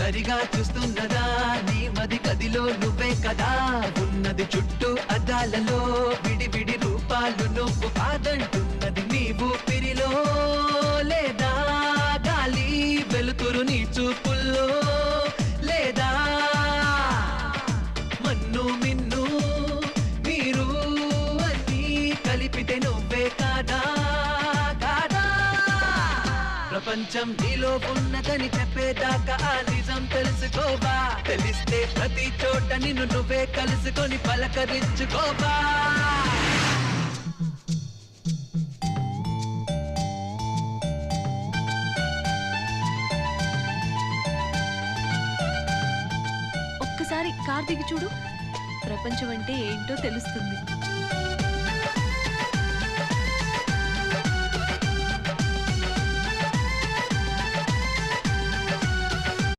సరిగా చూస్తున్నదా నీ మది గదిలో నువ్వే కదా ఉన్నది చుట్టూ అద్దాలలో విడివిడి రూపాలు నువ్వు కాదంటున్నది నీవు పిరిలో లేదా గాలి వెలుతురు నీ చూపుల్లో లేదా మన్ను మిన్ను మీరు అన్నీ కలిపితే నువ్వే కాదా ప్రపంచం నీలో ఉన్నదని చెప్పేదాకా ఆ నిజం తెలుసుకోవా తెలిస్తే ప్రతి చోట నిన్ను నువ్వే కలుసుకొని పలకరించుకోవా ఒక్కసారి కార్ దిగి చూడు ప్రపంచం అంటే ఏంటో తెలుస్తుంది